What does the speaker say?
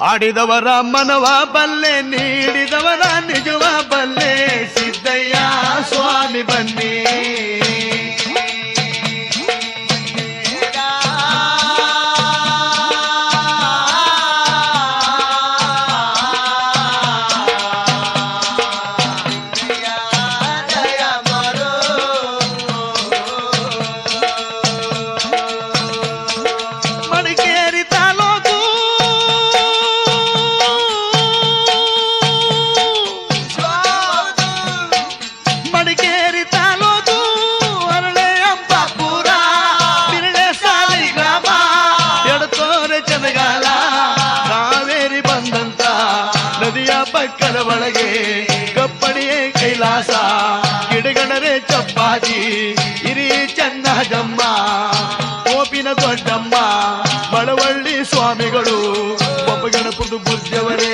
ಆಡಿದವರ ಮನವ ಬಲ್ಲೆ ನೀಡಿದವರ ನಿಜವ ಬಲ್ಲೆ ಸಿದ್ದಯ್ಯ ಸ್ವಾಮಿ ಬನ್ನಿ ಪಕ್ಕದ ಒಳಗೆ ಕಪ್ಪಡಿಯೇ ಕೈಲಾಸ ಗಿಡಗಣರೆ ಚಪ್ಪಾಜಿ ಹಿರಿ ಚನ್ನಜಮ್ಮ ಕೋಪಿನ ದೊಡ್ಡಮ್ಮ ಮಳವಳ್ಳಿ ಸ್ವಾಮಿಗಳು ಒಬ್ಬ ಗಣಪದು ಬುದ್ಧವರೇ